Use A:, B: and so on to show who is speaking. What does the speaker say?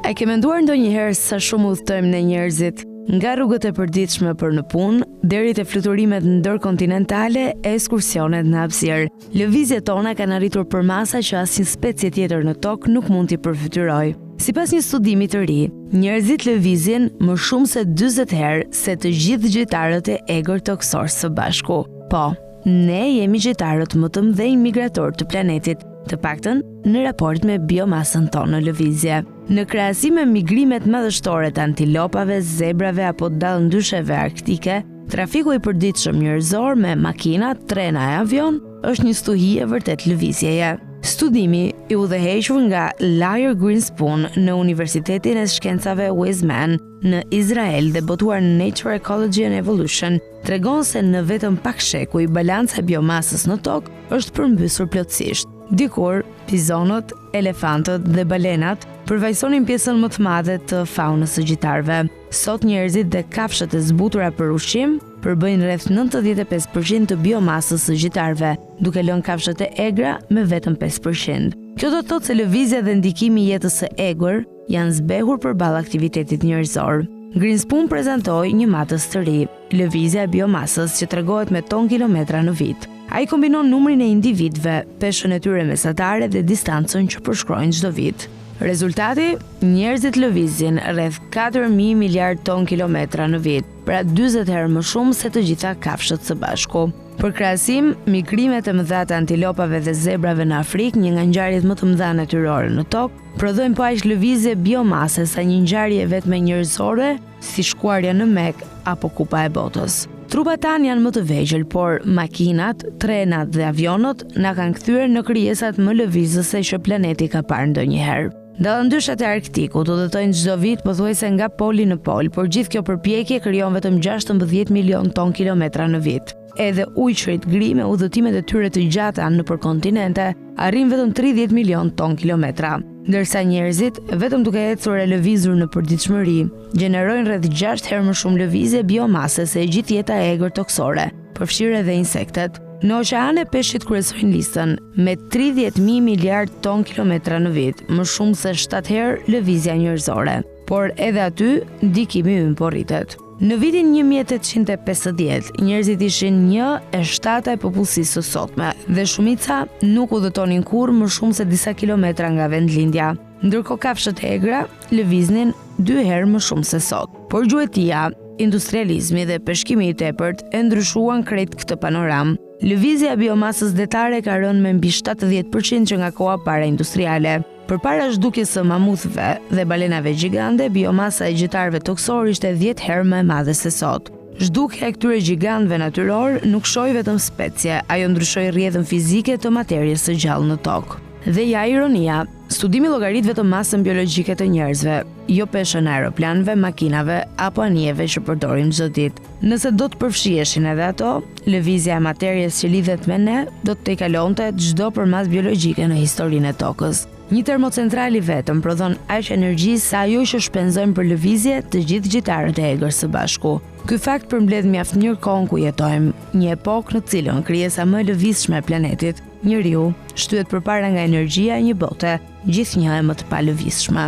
A: A ke menduar ndonjëherë sa shumë udhtojmë ne njerëzit, nga rrugët e përditshme për në punë, deri te fluturimet ndërkontinentale e ekskursionet në hapësirë. Lëvizjet tona kanë arritur për masa që asnjë specie tjetër në tokë nuk mund t'i përfytyrojë. Sipas një studimi të ri, njerëzit lëvizin më shumë se 40 herë se të gjithë gjytarët e egër toksor së bashku. Po, ne jemi gjytarët më të mëdhenj migrator të planetit, të paktën në raport me biomasën tonë në lëvizje. Në krahasim me migrimet madhështore të antilopave, zebrave apo dallëndysheve arktike, trafiku i përditshëm njerëzor me makina, trena e avion është një stuhi e vërtet lëvizjeje. Studimi i udhëhequr nga Lair Greenspoon në Universitetin e Shkencave Weizmann në Izrael dhe botuar në Nature Ecology and Evolution tregon se në vetëm pak shekuj balanca e biomasës në tokë është përmbysur plotësisht. Dikur, bizonët, elefantët dhe balenat përvajsonin pjesën më të madhe të faunës së gjytarëve. Sot njerëzit dhe kafshët e zbutura për ushqim përbëjnë rreth 95% të biomasës së gjytarëve, duke lënë kafshët e egra me vetëm 5%. Kjo do të thotë se lëvizja dhe ndikimi i jetës së egër janë zbehur përballë aktivitetit njerëzor. Greenspoon prezantoi një matës të ri, lëvizja e biomasës që tregohet me ton kilometra në vit. Ai kombinon numrin e individëve, peshën e tyre mesatare dhe distancën që përshkrojnë çdo vit. Rezultati, njerëzit lëvizin rreth 4.000 miliard ton kilometra në vit, pra 40 herë më shumë se të gjitha kafshët së bashku. Për krahasim, migrimet e mëdha të antilopave dhe zebrave në Afrikë, një nga ngjarjet më të mëdha natyrore në tokë, prodhojnë po aq lëvizje biomase sa një ngjarje vetme njerëzore, si shkuarja në Mekë apo Kupa e Botës. Trupat tanë janë më të vegjël, por makinat, trenat dhe avionët na kanë kthyer në krijesat më lëvizëse që planeti ka parë ndonjëherë. Dallëndyshat e Arktikut udhëtojnë çdo vit pothuajse nga poli në pol, por gjithë kjo përpjekje krijon vetëm 16 milion ton kilometra në vit. Edhe ujqërit gri me udhëtimet e tyre të gjata nëpër kontinente arrin vetëm 30 milion ton kilometra, ndërsa njerëzit, vetëm duke ecur e lëvizur në përditshmëri, gjenerojnë rreth 6 herë më shumë lëvizje biomase se e gjithë jeta e egër toksore, përfshirë edhe insektet. Në oqeane peshqit kryesojnë listën me 30.000 miliard ton kilometra në vit, më shumë se 7 herë lëvizja njerëzore, por edhe aty ndikimi ynë po rritet. Në vitin 1850, njerëzit ishin 1/7 e popullsisë së sotme dhe shumica nuk udhëtonin kurrë më shumë se disa kilometra nga vendlindja, ndërkohë kafshët e egra lëviznin 2 herë më shumë se sot. Por gjuetia, industrializmi dhe peshkimi i tepërt e ndryshuan krejt këtë panoramë. Lëvizja e biomasës detare ka rënë me mbi 70% që nga koha para industriale. Përpara zhdukjes së mamuthëve dhe balenave gjigande, biomasa e gjytarëve toksor ishte 10 herë më e madhe se sot. Zhdukja e këtyre gjigantëve natyror nuk shoi vetëm specie, ajo ndryshoi rrjedhën fizike të materjes së gjallë në tokë. Dhe ja ironia, studimi llogarit vetëm masën biologjike të njerëzve, jo peshën e aeroplanëve, makinave apo anijeve që përdorim çdo ditë. Nëse do të përfshiheshin edhe ato, lëvizja e materjes që lidhet me ne do të tejkalonte çdo përmas biologjike në historinë e tokës. Një termocentral i vetëm prodhon aq energji sa ajo që shpenzojmë për lëvizje të gjithë gjytarët e egër së bashku. Ky fakt përmbledh mjaft mirë kohën ku jetojmë, një epokë në cilën krijesa më e lëvizshme e planetit, njeriu, shtyhet përpara nga energjia e një bote, gjithnjë e më të palëvizshme.